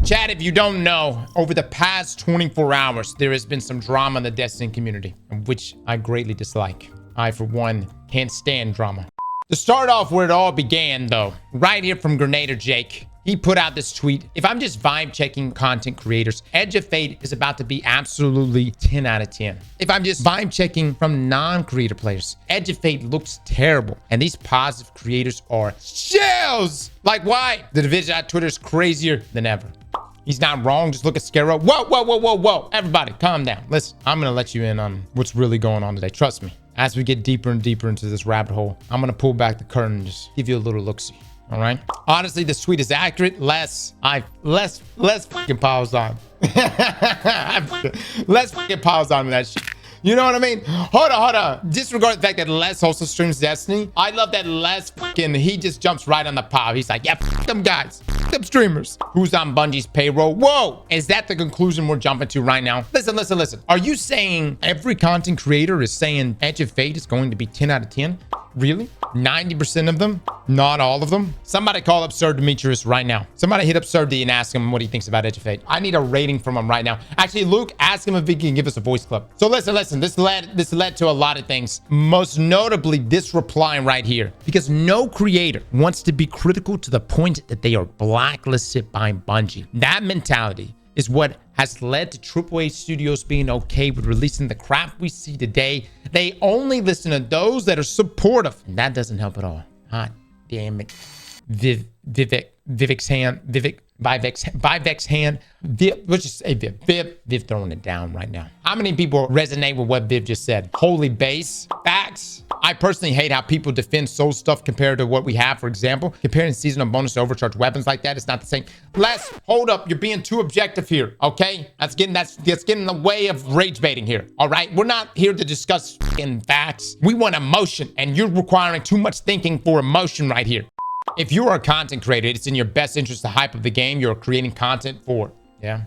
Chat, if you don't know, over the past 24 hours, there has been some drama in the Destiny community, which I greatly dislike. I, for one, can't stand drama. To start off where it all began, though, right here from Grenader Jake, he put out this tweet. If I'm just vibe checking content creators, Edge of Fate is about to be absolutely 10 out of 10. If I'm just vibe checking from non-creator players, Edge of Fate looks terrible. And these positive creators are shells. Like, why? The division at Twitter is crazier than ever. He's not wrong. Just look at Scaro. Whoa, whoa, whoa, whoa, whoa. Everybody, calm down. Listen, I'm going to let you in on what's really going on today. Trust me. As we get deeper and deeper into this rabbit hole, I'm going to pull back the curtain and just give you a little look-see. All right. Honestly, this tweet is accurate. Less fucking pause on. Let's fucking pause on that shit. You know what I mean? Hold on. Disregard the fact that Les also streams Destiny. I love that Les fucking, he just jumps right on the pile. He's like, yeah, fuck them guys. Fuck them streamers. Who's on Bungie's payroll? Whoa. Is that the conclusion we're jumping to right now? Listen. Are you saying every content creator is saying Edge of Fate is going to be 10 out of 10? Really? 90% of them? Not all of them? Somebody call up Sir Demetrius right now. Somebody hit up Sir D and ask him what he thinks about Edge of Fate. I need a rating from him right now. Actually, Luke, ask him if he can give us a voice clip. So listen. This led to a lot of things. Most notably, this reply right here. Because no creator wants to be critical to the point that they are blacklisted by Bungie. That mentality is what has led to AAA studios being okay with releasing the crap we see today. They only listen to those that are supportive. And that doesn't help at all. Hot damn it. Vivek's hand. Let's just say Viv throwing it down right now. How many people resonate with what Viv just said? Holy base. Facts. I personally hate how people defend soul stuff compared to what we have. For example, comparing seasonal bonus to overcharged weapons like that, it's not the same. Les, hold up. You're being too objective here, okay? That's getting in the way of rage baiting here, all right? We're not here to discuss fucking facts. We want emotion, and you're requiring too much thinking for emotion right here. If you are a content creator, it's in your best interest to hype up the game you're creating content for. Yeah.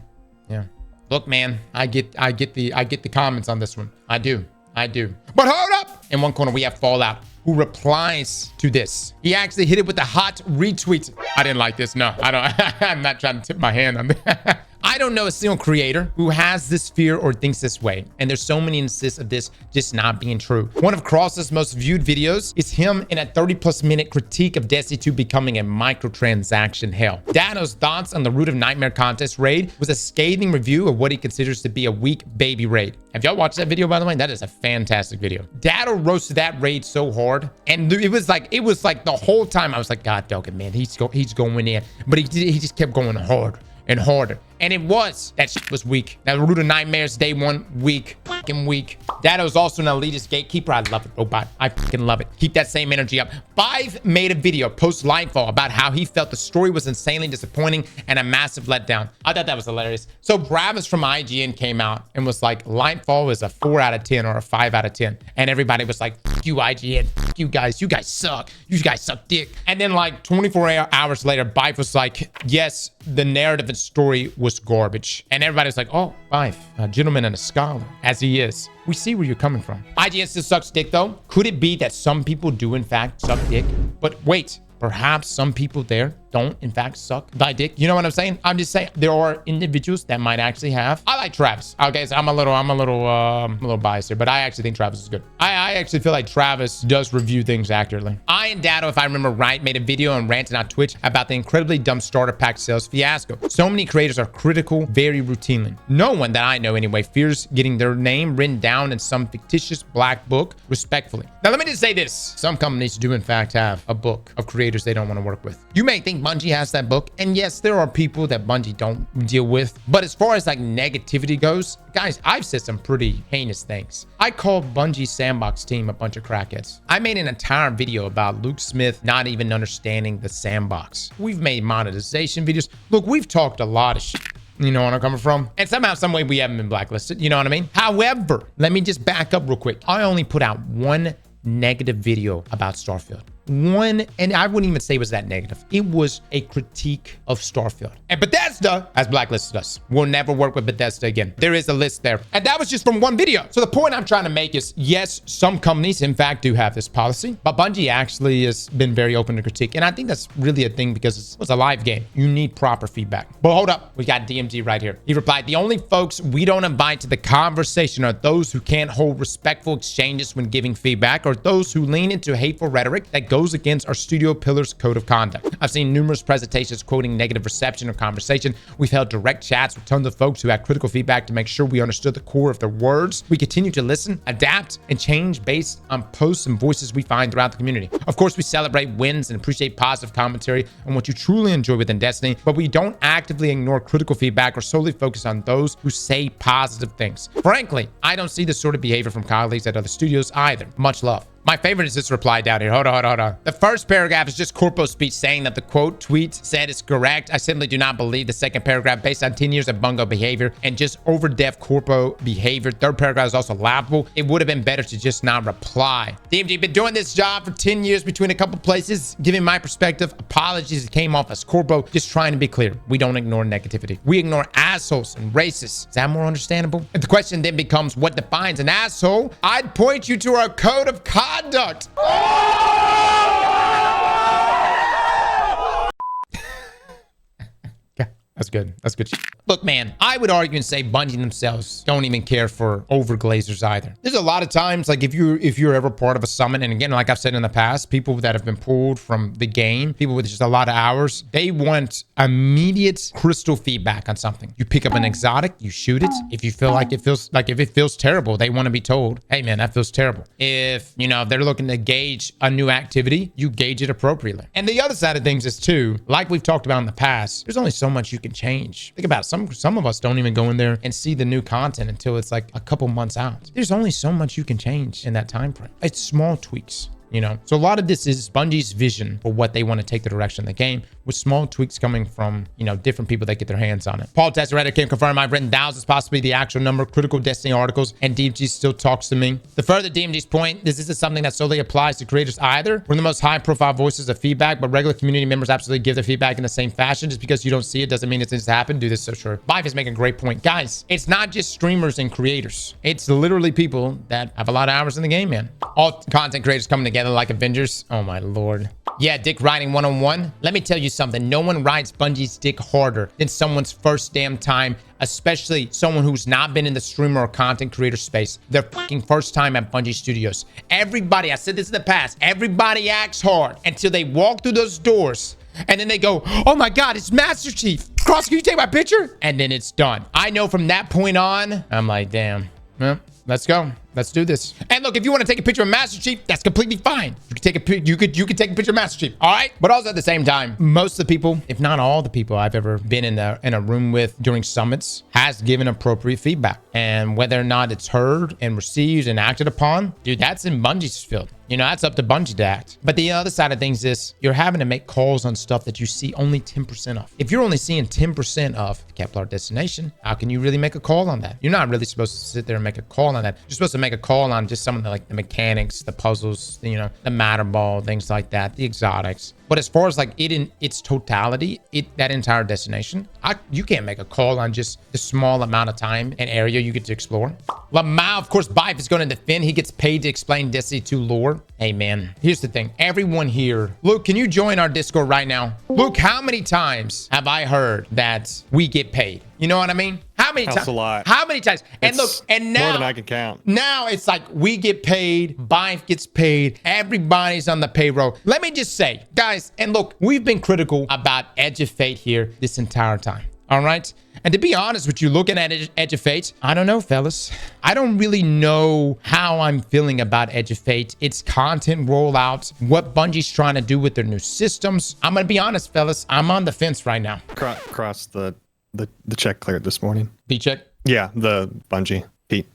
Look, man, I get the comments on this one. I do. But hold up! In one corner, we have Fallout, who replies to this. He actually hit it with a hot retweet. I didn't like this. No, I don't. I'm not trying to tip my hand on that. I don't know a single creator who has this fear or thinks this way. And there's so many instances of this just not being true. One of Cross's most viewed videos is him in a 30+ minute critique of Destiny 2 becoming a microtransaction hell. Dato's thoughts on the Root of Nightmare contest raid was a scathing review of what he considers to be a weak baby raid. Have y'all watched that video, by the way? That is a fantastic video. Dato roasted that raid so hard. And it was like the whole time I was like, God dog it, man. He's going in. But he just kept going hard and harder. And that shit was weak. That Root of Nightmares day one, weak, fucking weak. Dato is also an elitist gatekeeper. I love it, robot. I fucking love it. Keep that same energy up. Five made a video post Lightfall about how he felt the story was insanely disappointing and a massive letdown. I thought that was hilarious. So Bravis from IGN came out and was like, Lightfall is a 4 out of 10 or a 5 out of 10. And everybody was like, fuck you, IGN. Fuck you guys. You guys suck. You guys suck dick. And then like 24 hours later, Bife was like, yes, the narrative and story was garbage. And everybody's like, oh, Bife, a gentleman and a scholar, as he is. We see where you're coming from. IGN still sucks dick, though. Could it be that some people do, in fact, suck dick? But wait, perhaps some people there don't, in fact, suck thy dick. You know what I'm saying? I'm just saying there are individuals that might actually have. I like Travis. Okay, so I'm a little biased here, but I actually think Travis is good. I actually feel like Travis does review things accurately. I and Dato, if I remember right, made a video and ranted on Twitch about the incredibly dumb starter pack sales fiasco. So many creators are critical very routinely. No one that I know anyway fears getting their name written down in some fictitious black book respectfully. Now, let me just say this. Some companies do, in fact, have a book of creators they don't want to work with. You may think Bungie has that book, and yes, there are people that Bungie don't deal with, but as far as like negativity goes, guys, I've said some pretty heinous things. I called Bungie's sandbox team a bunch of crackheads. I made an entire video about Luke Smith not even understanding the sandbox. We've made monetization videos. Look, we've talked a lot of shit. You know where I'm coming from? And somehow, some way, we haven't been blacklisted. You know what I mean? However, let me just back up real quick. I only put out one negative video about Starfield. One, and I wouldn't even say it was that negative. It was a critique of Starfield. But that's Bethesda has blacklisted us. We'll never work with Bethesda again. There is a list there. And that was just from one video. So the point I'm trying to make is, yes, some companies, in fact, do have this policy, but Bungie actually has been very open to critique. And I think that's really a thing because it's a live game. You need proper feedback. But hold up. We got DMG right here. He replied, the only folks we don't invite to the conversation are those who can't hold respectful exchanges when giving feedback, or those who lean into hateful rhetoric that goes against our studio pillars code of conduct. I've seen numerous presentations quoting negative reception or conversation. We've held direct chats with tons of folks who had critical feedback to make sure we understood the core of their words. We continue to listen, adapt, and change based on posts and voices we find throughout the community. Of course, we celebrate wins and appreciate positive commentary on what you truly enjoy within Destiny, but we don't actively ignore critical feedback or solely focus on those who say positive things. Frankly, I don't see this sort of behavior from colleagues at other studios either. Much love. My favorite is this reply down here. Hold on. The first paragraph is just corpo speech saying that the quote tweet said is correct. I simply do not believe the second paragraph based on 10 years of bungo behavior and just over-depth corpo behavior. Third paragraph is also laughable. It would have been better to just not reply. DMG, been doing this job for 10 years between a couple places. Giving my perspective, apologies, it came off as corpo. Just trying to be clear. We don't ignore negativity. We ignore assholes and racists. Is that more understandable? And the question then becomes, what defines an asshole? I'd point you to our code of conduct. That's good. That's good. Look, man, I would argue and say Bungie themselves don't even care for overglazers either. There's a lot of times, like if you're ever part of a summit, and again, like I've said in the past, people that have been pulled from the game, people with just a lot of hours, they want immediate crystal feedback on something. You pick up an exotic, you shoot it. If you feel like if it feels terrible, they want to be told, hey man, that feels terrible. If, if they're looking to gauge a new activity, you gauge it appropriately. And the other side of things is too, like we've talked about in the past, there's only so much you can change. Think about it. Some of us don't even go in there and see the new content until it's like a couple months out. There's only so much you can change in that time frame. It's small tweaks. So a lot of this is Bungie's vision for what they want to take the direction of the game, with small tweaks coming from, different people that get their hands on it. Paul Tesseretta can confirm I've written thousands, possibly the actual number of critical Destiny articles, and DMG still talks to me. The further DMG's point, this isn't something that solely applies to creators either. We're the most high-profile voices of feedback, but regular community members absolutely give their feedback in the same fashion. Just because you don't see it doesn't mean it doesn't happen. Do this so sure. Bife is making a great point. Guys, it's not just streamers and creators. It's literally people that have a lot of hours in the game, man. All content creators coming together like Avengers. Oh my lord. Yeah, dick riding 101. Let me tell you something. No one rides Bungie's dick harder than someone's first damn time, especially someone who's not been in the streamer or content creator space. Their fucking first time at Bungie Studios. Everybody, I said this in the past, everybody acts hard until they walk through those doors. And then they go, oh my God, it's Master Chief. Cross, can you take my picture? And then it's done. I know from that point on, I'm like, damn. Well, let's go. Let's do this. And look, if you want to take a picture of Master Chief, that's completely fine. You could take a picture of Master Chief. All right. But also at the same time, most of the people, if not all the people I've ever been in a room with during summits, has given appropriate feedback. And whether or not it's heard and received and acted upon, dude, that's in Bungie's field. That's up to Bungie to act. But the other side of things is you're having to make calls on stuff that you see only 10% of. If you're only seeing 10% of the Kepler destination, how can you really make a call on that? You're not really supposed to sit there and make a call on that. You're supposed to make a call on just some of the the mechanics, the puzzles, the matter ball, things like that, the exotics. But as far as it in its totality, that entire destination, you can't make a call on just the small amount of time and area you get to explore. Lamau, of course, Bife is going to defend. He gets paid to explain Destiny 2 lore. Hey, man, here's the thing. Everyone here, Luke, can you join our Discord right now? Luke, how many times have I heard that we get paid? You know what I mean? How many times? That's a lot. How many times? And look, and now more than I can count. Now it's like we get paid, Bife gets paid, everybody's on the payroll. Let me just say, guys, and look, we've been critical about Edge of Fate here this entire time. All right. And to be honest with you, looking at Edge of Fate, I don't know, fellas. I don't really know how I'm feeling about Edge of Fate. Its content rollout, what Bungie's trying to do with their new systems. I'm going to be honest, fellas. I'm on the fence right now. Cross the check cleared this morning. B check? Yeah, the Bungie. Pete.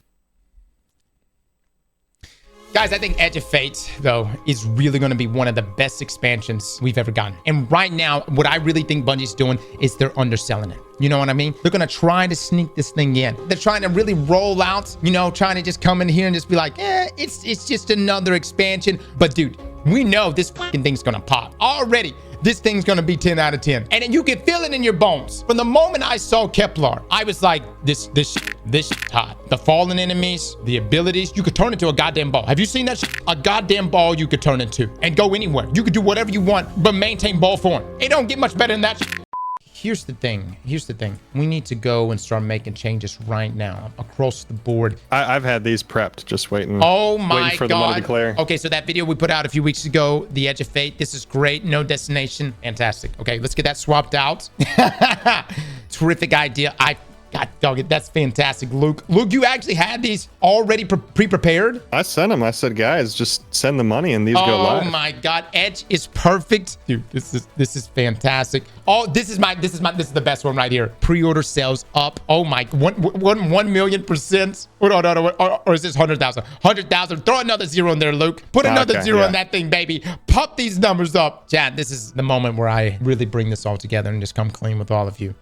Guys, I think Edge of Fate, though, is really going to be one of the best expansions we've ever gotten. And right now, what I really think Bungie's doing is they're underselling it. You know what I mean? They're going to try to sneak this thing in. They're trying to really roll out, trying to just come in here and just be like, it's just another expansion. But dude, we know this fucking thing's going to pop. Already, this thing's gonna be 10 out of 10. And then you can feel it in your bones. From the moment I saw Kepler, I was like, this hot. The fallen enemies, the abilities, you could turn into a goddamn ball. Have you seen that shit? A goddamn ball you could turn into and go anywhere. You could do whatever you want, but maintain ball form. It don't get much better than that shit. Here's the thing. We need to go and start making changes right now across the board. I've had these prepped, just waiting. Oh my waiting for the money to God. clear. Okay, so that video we put out a few weeks ago, The Edge of Fate. This is great. No destination. Fantastic. Okay, let's get that swapped out. Terrific idea. God dog it. That's fantastic, Luke. Luke, you actually had these already pre-prepared? I sent them. I said, guys, just send the money and these go live. Oh my God, Edge is perfect, dude. This is fantastic. Oh, this is the best one right here. Pre-order sales up. Oh my, 1 million %. Or is this 100,000? 100,000. Throw another zero in there, Luke. Put another zero in that thing, baby. Pump these numbers up. Chad, this is the moment where I really bring this all together and just come clean with all of you.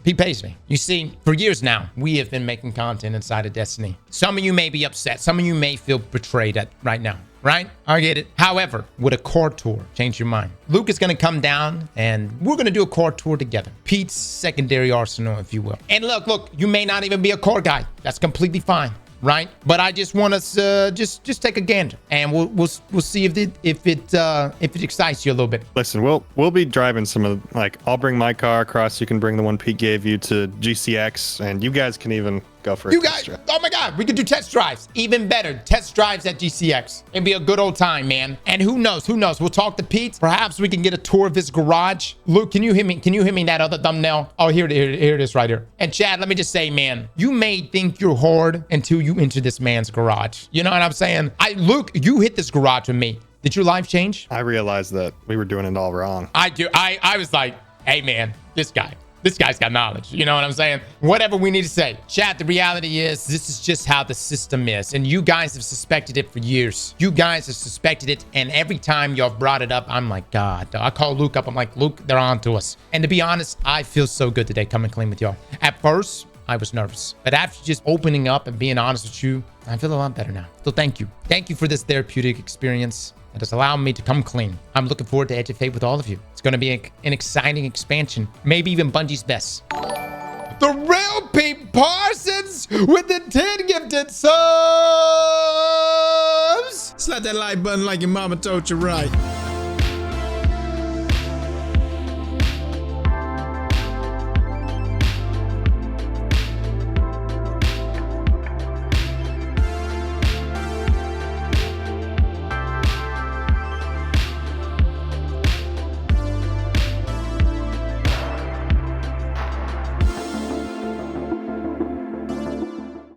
He pays me. You see, for years now, we have been making content inside of Destiny. Some of you may be upset. Some of you may feel betrayed right now, right? I get it. However, with a core tour, change your mind. Luke is going to come down and we're going to do a core tour together. Pete's secondary arsenal, if you will. And look, you may not even be a core guy. That's completely fine. Right, but I just want us just take a gander, and we'll see if it excites you a little bit. Listen, we'll be driving some of I'll bring my car across. You can bring the one Pete gave you to GCX, and you guys can even go for a test drive. Oh my God, we could do test drives. Even better, test drives at GCX. It'd be a good old time, man. And who knows? We'll talk to Pete. Perhaps we can get a tour of his garage. Luke, can you hit me that other thumbnail? Oh, here it is right here. And Chad, let me just say, man, you may think you're hard until you enter this man's garage. You know what I'm saying? Luke, you hit this garage with me. Did your life change? I realized that we were doing it all wrong. I do. I was like, hey man, this guy's got knowledge. You know what I'm saying? Whatever we need to say. Chat, the reality is this is just how the system is. And you guys have suspected it for years. You guys have suspected it. And every time y'all brought it up, I'm like, God. I call Luke up. I'm like, Luke, they're on to us. And to be honest, I feel so good today coming clean with y'all. At first, I was nervous. But after just opening up and being honest with you, I feel a lot better now. So thank you. Thank you for this therapeutic experience. That has allowed me to come clean. I'm looking forward to Edge of Fate with all of you. It's going to be an exciting expansion. Maybe even Bungie's best. The real Pete Parsons with the 10 gifted subs. Slap that like button like your mama told you right.